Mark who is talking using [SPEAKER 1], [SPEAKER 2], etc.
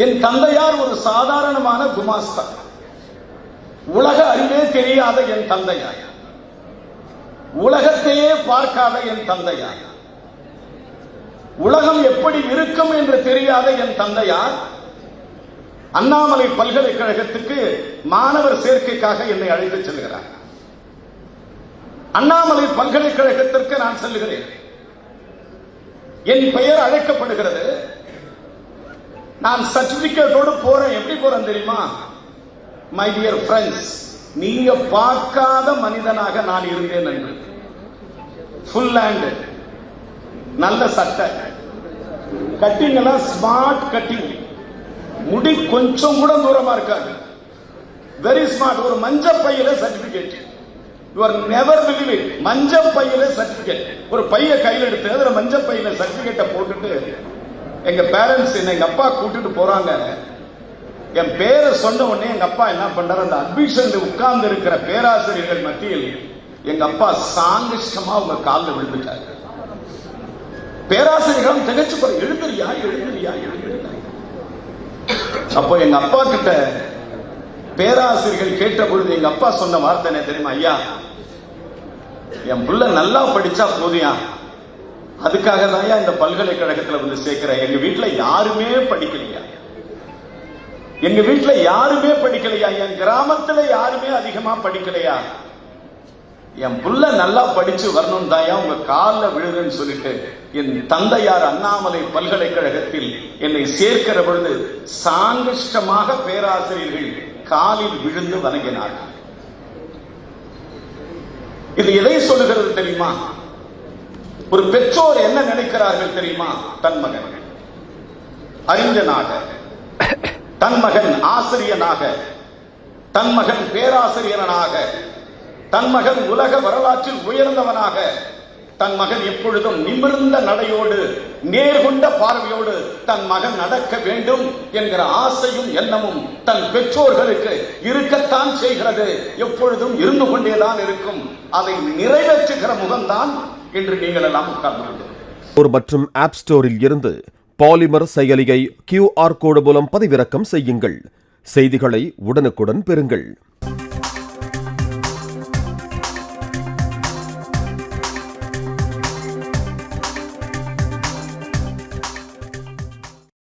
[SPEAKER 1] என் தந்தையார் ஒரு சாதாரணமான குமாஸ்தா. உலக அறிவே தெரியாத என் தந்தையார், உலகத்தையே பார்க்காத என் தந்தையார், உலகம் எப்படி இருக்கும் என்று தெரியாத என் தந்தையார் அண்ணாமலை பல்கலைக்கழகத்துக்கு மாணவர் சேர்க்கைக்காக என்னை அழைத்து செல்கிறார். அண்ணாமலை பல்கலைக்கழகத்திற்கு நான் செல்லுகிறேன். என் பெயர் அழைக்கப்படுகிறது. நான் சர்டிபிகேட்டோடு போறேன். எப்படி போறேன் தெரியுமா? மை டியர் ஃப்ரெண்ட்ஸ், நீங்க பார்க்காத மனிதனாக நான் இருந்தேன் என்று. ஃபுல் ஹேண்ட், நல்ல சட்டை, கட்டிங் எல்லாம் ஸ்மார்ட் கட்டிங், முடி கொஞ்சம் கூட தூரமா இருக்காது, வெரி ஸ்மார்ட். ஒரு மஞ்ச பையில certificate, you are never believe it. மஞ்ச பையில சர்டிபிகேட், ஒரு பைய கையில் எடுத்து அதுல மஞ்ச பையில சர்டிபிகேட்டை போட்டுட்டு எங்க பேரண்ட்ஸ் என்ன எங்க அப்பா கூட்டிட்டு போறாங்க. என் பேரை சொன்ன உடனே எங்க அப்பா என்ன பண்றாரு, அந்த அட்மிஷன்ல உட்கார்ந்து இருக்கிற பேராசிரியர்கள் மத்தியில் எங்க அப்பா சாங்கிஷ்டமா உங்க காலில் விழுந்துட்டாரு. பேராசிரியர்களும் திகச்சு போற, எழுதுறியா எழுதுறியா எழுதுறியா. அப்போ எங்க அப்பா கிட்ட பேராசிரியர்கள் கேட்ட பொழுது எங்க அப்பா சொன்ன வார்த்தை என்ன தெரியுமா? ஐயா, என் புள்ள நல்லா படிச்சா போதியா, அதுக்காக தான் இந்த பல்கலைக்கழகத்துல வந்து சேர்க்கிறேன். எங்க வீட்டுல யாருமே படிக்கலையா, எங்க வீட்டுல யாருமே படிக்கலையா, என் கிராமத்துல யாருமே அதிகமா படிக்கலையா, என் புள்ள நல்லா படிச்சு வரணும் தாயா உங்க காலில் விழுதுன்னு சொல்லிட்டு என் தந்தையார் அண்ணாமலை பல்கலைக்கழகத்தில் என்னை சேர்க்கிற பொழுது சாங்கிஷ்டமாக பேராசிரியர்கள் காலில் விழுந்து வணங்கினார்கள். இது எதை சொல்லுகிறது தெரியுமா? ஒரு பெற்றோர் என்ன நினைக்கிறார்கள் தெரியுமா? தன் மகன் அறிஞனாக, தன் மகன் ஆசிரியனாக, தன் மகன் பேராசிரியனாக, தன் மகன் உலக வரலாற்றில் உயர்ந்தவனாக, தன் மகன் எப்பொழுதும் நிமிர்ந்த நடையோடு நேர்கொண்ட பார்வையோடு தன் மகன் நடக்க வேண்டும் என்கிற ஆசையும் எண்ணமும் தன் பெற்றோர்களுக்கு இருக்கத்தான் செய்கிறது. எப்பொழுதும் இருந்து கொண்டேதான் இருக்கும். அதை நிறைவேற்றுகிற முகம்தான் இன்று நீங்கள் எல்லாம் உட்கார்ந்து
[SPEAKER 2] மற்றும் ஆப் ஸ்டோரில் இருந்து பாலிமர் செயலியை QR கோடு மூலம் பதிவிறக்கம் செய்யுங்கள். செய்திகளை உடனுக்குடன் பெறுங்கள்.